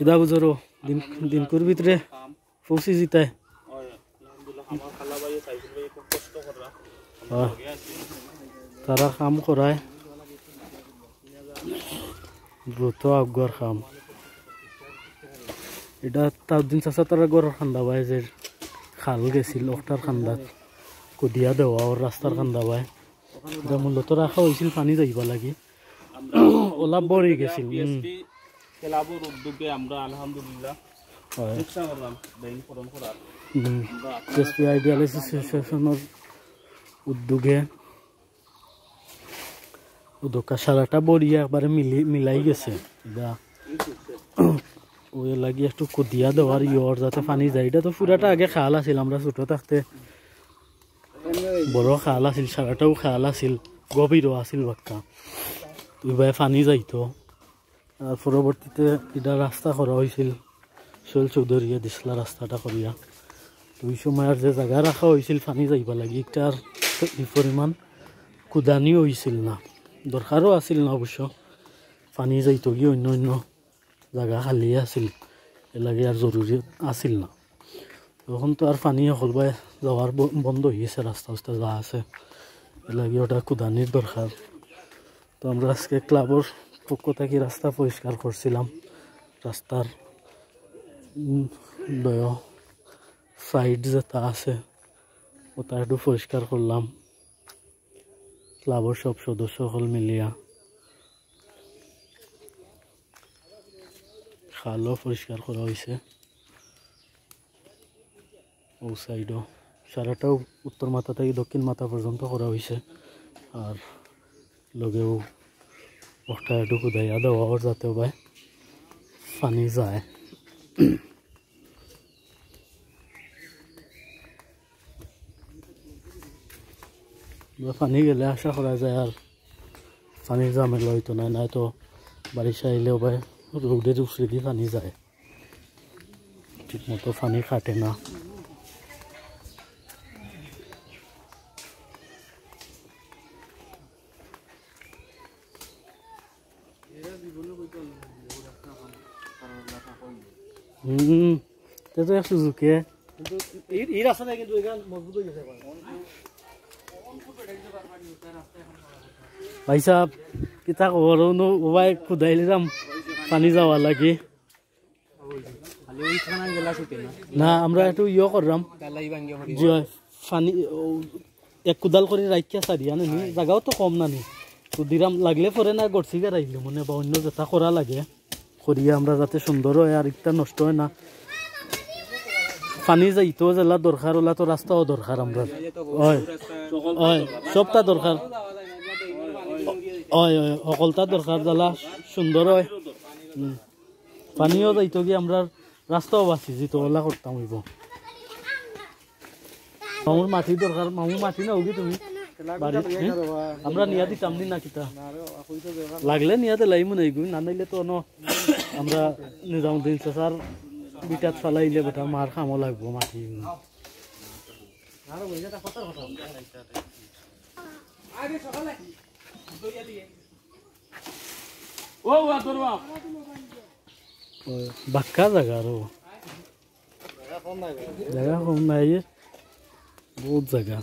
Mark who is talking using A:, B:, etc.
A: ইদা বুঝরো দিন দিন কুর ভিতরে পৌঁছি জিতায় তারা কাম করায় দ্রুত আগ্রহ কাম এটা তার দিন চাষা তারা গড়ের খান্দা বাই যে খাল গেছিল ওটার খান্দাত কুদিয়া দেওয়া ওর রাস্তার খান্দা বাই এটা মূলত রাখা হয়েছিল পানি যাইবা লাগি ওলা বড়ি গেছিল
B: খেলাবোর উদ্যোগে আমরা আলহামদুলিল্লাহ চেষ্টা করলাম ব্যাংক পূরণ করার
A: এসপি আইডিয়ালাইসিস অ্যাসোসিয়েশনের উদ্যোগে উদ্যোগটা সারাটা বড়িয়া একবারে মিলাই গেছে এটা ওই লাগি একটু কুদিয়া দেওয়ার ইয়র যাতে পানি যায় এটা তো পুরাটা আগে খাল আছিল আমরা ছোট থাকতে বড় খাল আছিল সারাটাও খাল আছিল গভীরও আছিল বাক্কা তুই ভাই পানি যাইতো আর পরবর্তীতে এটা রাস্তা করা হয়েছিল সোহেল চৌধুরীয়ে দিছিলা রাস্তাটা করিয়া ওই সময় আর যে জায়গা রাখা হয়েছিল পানি যাইবা লাগি একটার এই পরিমাণ কুদানিও হয়েছিল না দরকারও আছিল না অবশ্য পানি যাইতো গিয়ে অন্য অন্য জায়গা খালি আছিল এ লাগে আর জরুরি আছিল না তখন তো আর পানি সকলবাই যাওয়ার বন্ধ হয়ে গেছে রাস্তা উস্তা যা আছে এ লাগে ওটা কুদানির দরকার তো আমরা আজকে ক্লাবর পক্ষ থেকে রাস্তা পরিষ্কার করছিলাম রাস্তার সাইড যেটা আছে ওটা একটু পরিষ্কার করলাম ক্লাবর সব সদস্য সকল মিলিয়া খালও পরিষ্কার করা হয়েছে ও সাইডও সারাটাও উত্তর মাথা থেকে দক্ষিণ মাথা পর্যন্ত করা হয়েছে আর লগেও ওটা একটু কুদাইয়া দেওয়া যাতেও ভাই পানি যায় পানি গেলে আশা করা যায় আর পানির ঝামেলা হইতো না নাই তো বারিশ আইলেও ভাই রোডের উপরে দিয়ে পানি যায় ঠিক মতো পানি কাটে না তো একটু ঝুঁকে ভাই সাহ কিতা খবর ওবাই খুদাইলাম পানি যাওয়া লাগে না আমরা একটু ইয়ে করলাম পানি এক কুদাল করে রাখিয়া সারিয়া নি জায়গাও তো কম নানি কুদিরাম লাগলে পরে না গড়ছিগা রাখলে মনে বা অন্য যেটা করা লাগে করিয়া আমরা যাতে সুন্দর হয় আর একটা নষ্ট হয় না পানি যাইতো জেলা দরকার ওলা তো রাস্তাও দরকার আমরা হয় হয় সবটা দরকার হয় হয় সকলটা দরকার জ্বালা সুন্দর হয় পানিও যাইতো গিয়ে আমরা রাস্তাও বাঁচি যেত ওলা করতাম হইব মামুর মাটি দরকার মামুর মাটি না হোগি তুমি আমরা নিয়া দিতাম নি না কিতা লাগলে নিয়াতে লাইমু নাই গই না নাইলে তো আমরা নিজামুদ্দিন স্যার বিটাত ফালাইলে বেটা মার খামো লাগবো মাটি বাক্কা জায়গা আর জায়গা কম নাই বহুত জায়গা